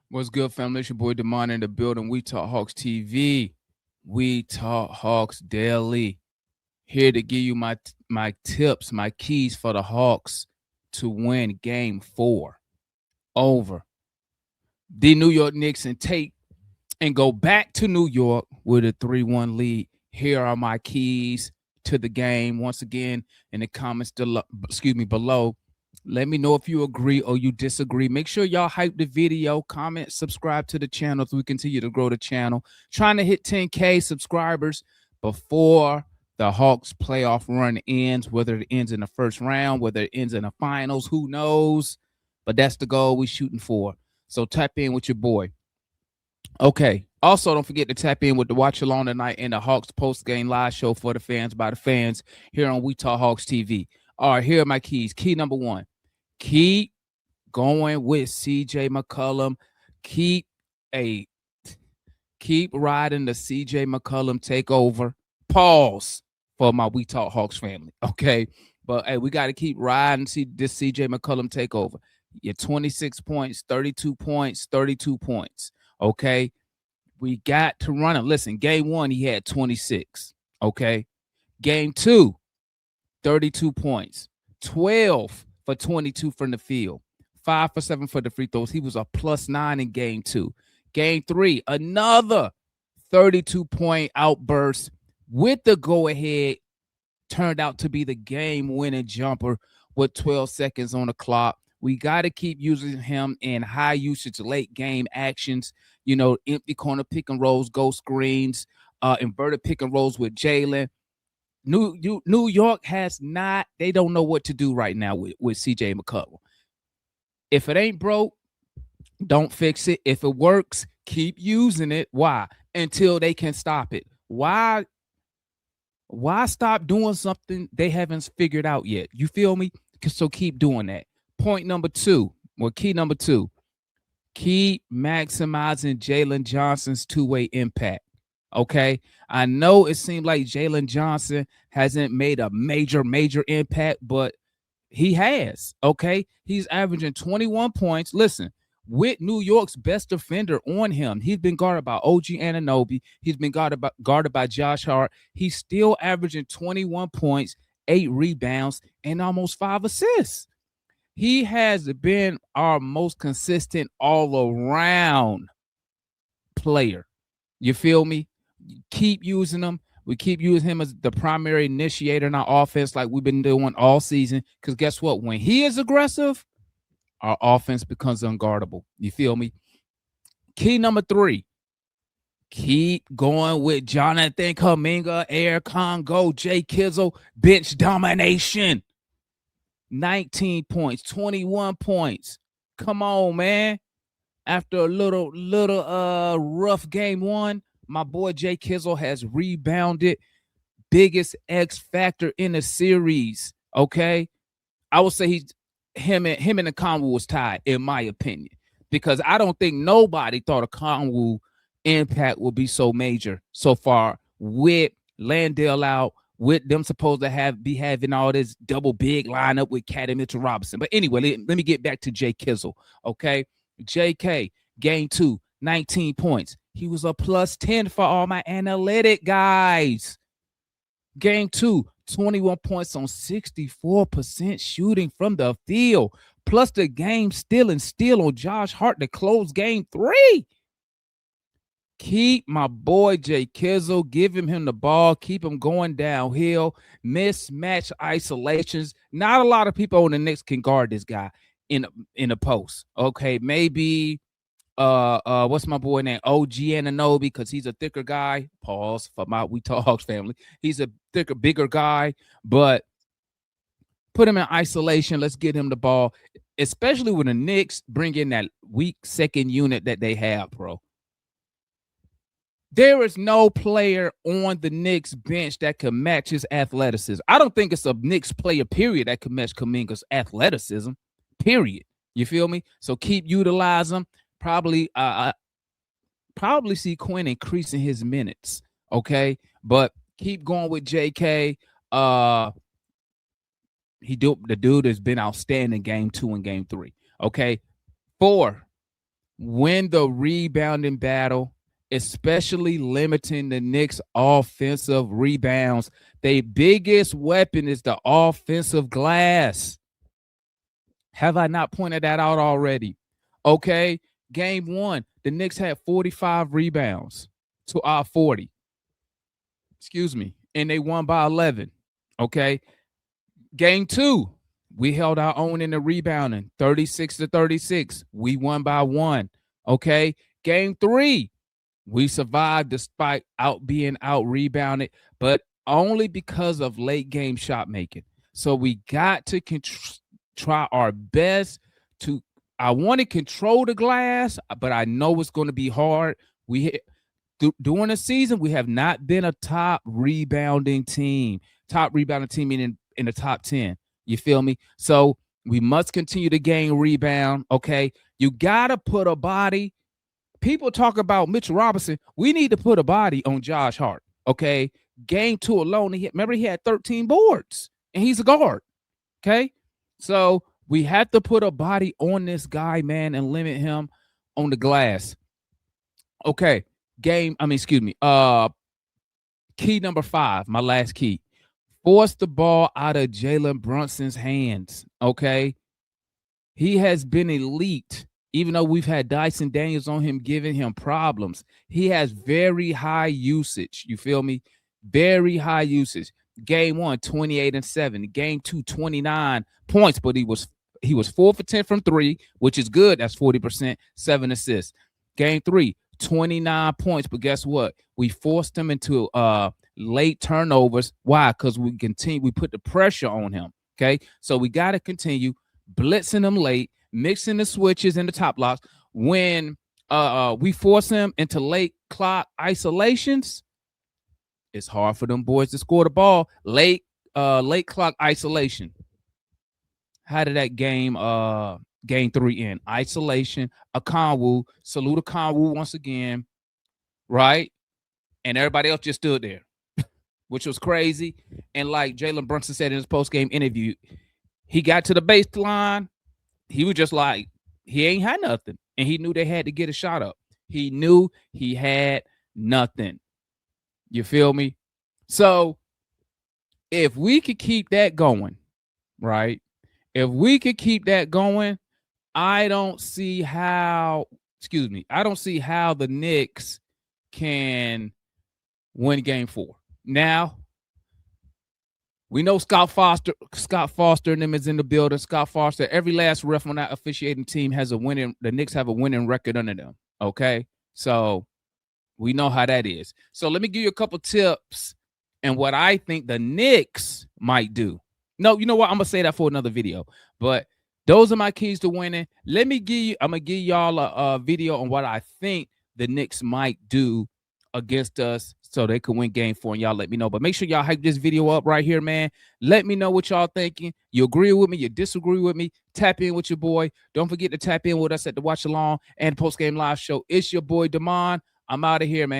What's good, family? It's your boy Demond in the building. We Talk Hawks TV. We Talk Hawks Daily. Here to give you my tips, my keys for the Hawks to win Game 4 over the New York Knicks and take and go back to New York with a 3-1 lead. Here are my keys to the game. Once again, in the comments below. Let me know if you agree or you disagree. Make sure y'all hype the video, comment, subscribe to the channel so we continue to grow the channel. Trying to hit 10K subscribers before the Hawks playoff run ends, whether it ends in the first round, whether it ends in the finals, who knows? But that's the goal we're shooting for. So tap in with your boy. Okay. Also, don't forget to tap in with the watch along tonight in the Hawks post-game live show for the fans by the fans here on We Talk Hawks TV. All right, here are my keys. Key number 1. Keep going with CJ McCullum. Keep riding the CJ McCullum takeover. Pause for my We Talk Hawks family. Okay. But hey, we got to keep riding this CJ McCullum takeover. Your 26 points, 32 points, 32 points. Okay. We got to run him. Listen, game 1, he had 26. Okay. Game 2, 32 points, 12 for 22 from the field, 5 for 7 for the free throws. He was a +9 in game 2. Game 3, another 32-point outburst with the go-ahead. Turned out to be the game-winning jumper with 12 seconds on the clock. We got to keep using him in high usage late game actions, empty corner pick and rolls, ghost screens, inverted pick and rolls with Jaylen. New York has not, they don't know what to do right now with CJ McCullum. If it ain't broke, don't fix it. If it works, keep using it. Why? Until they can stop it. Why stop doing something they haven't figured out yet? You feel me? So keep doing that. Point number 2, or key number 2, keep maximizing Jaylen Johnson's two-way impact. Okay. I know it seemed like Jaylen Johnson hasn't made a major impact, but he has. Okay. He's averaging 21 points. Listen, with New York's best defender on him, he's been guarded by OG Anunoby. He's been guarded by Josh Hart. He's still averaging 21 points, 8 rebounds, and almost 5 assists. He has been our most consistent all-around player. You feel me? Keep using him. We keep using him as the primary initiator in our offense like we've been doing all season. Because guess what? When he is aggressive, our offense becomes unguardable. You feel me? Key number 3, keep going with Jonathan Kuminga, Air Congo, Jay Kizzle, bench domination. 19 points, 21 points. Come on, man. After a little rough game 1, my boy Jay Kizzle has rebounded. Biggest X factor in the series. Okay. I would say him and the Conwoo was tied, in my opinion, because I don't think nobody thought a Conwoo impact would be so major so far with Landale out, with them supposed to be having all this double big lineup with Cat and Mitchell Robinson. But anyway, let me get back to Jay Kizzle. Okay. JK, game 2, 19 points. He was a +10 for all my analytic guys. Game 2, 21 points on 64% shooting from the field, plus the game steal on Josh Hart to close game 3. Keep my boy Jay Kizzle, give him the ball, keep him going downhill, mismatch isolations. Not a lot of people on the Knicks can guard this guy in a post. Okay, maybe what's my boy name? OG Anunoby, because he's a thicker guy. Pause for my We Talk Hawks family. He's a bigger guy, but put him in isolation. Let's get him the ball, especially when the Knicks bring in that weak second unit that they have, bro. There is no player on the Knicks bench that can match his athleticism. I don't think it's a Knicks player, period, that can match Kuminga's athleticism, period. You feel me? So keep utilizing him. Probably see Quinn increasing his minutes. Okay. But keep going with JK. The dude has been outstanding game 2 and game 3. Okay. 4, win the rebounding battle, especially limiting the Knicks' offensive rebounds. Their biggest weapon is the offensive glass. Have I not pointed that out already? Okay. Game 1, the Knicks had 45 rebounds to our 40. Excuse me. And they won by 11. Okay. Game 2, we held our own in the rebounding, 36-36. We won by 1. Okay. Game 3, we survived despite being out rebounded, but only because of late game shot making. So we got to try our best to. I want to control the glass, but I know it's going to be hard. During the season, we have not been a top rebounding team meaning in the top 10. You feel me? So we must continue to gain rebound. Okay. You got to put a body. People talk about Mitchell Robinson. We need to put a body on Josh Hart. Okay. Game 2 alone. Remember, he had 13 boards and he's a guard. Okay. So we have to put a body on this guy, man, and limit him on the glass. Okay. Key number 5, my last key. Force the ball out of Jalen Brunson's hands. Okay. He has been elite, even though we've had Dyson Daniels on him, giving him problems. He has very high usage. You feel me? Very high usage. Game 1, 28-7. Game 2, 29 points, but he was 4 for 10 from 3, which is good. That's 40%, 7 assists. Game 3, 29 points, but guess what? We forced him into late turnovers. Why? Because we put the pressure on him. Okay, so we got to continue blitzing him late, mixing the switches and the top locks. When we force him into late clock isolations, it's hard for them boys to score the ball. Late clock isolation. How did that game 3 end? Isolation. Okongwu. Salute Okongwu once again. Right? And everybody else just stood there, which was crazy. And like Jalen Brunson said in his post-game interview, he got to the baseline. He was just like, he ain't had nothing. And he knew they had to get a shot up. He knew he had nothing. You feel me? So if we could keep that going, right? If we could keep that going, I don't see how the Knicks can win game 4. Now, we know Scott Foster and them is in the building. Scott Foster, every last ref on that officiating team the Knicks have a winning record under them. Okay. So we know how that is. So let me give you a couple tips and what I think the Knicks might do. No, you know what? I'm going to say that for another video. But those are my keys to winning. I'm going to give y'all a video on what I think the Knicks might do against us so they can win game 4, and y'all let me know. But make sure y'all hype this video up right here, man. Let me know what y'all thinking. You agree with me? You disagree with me? Tap in with your boy. Don't forget to tap in with us at the Watch Along and Post Game Live Show. It's your boy, Damon. I'm out of here, man.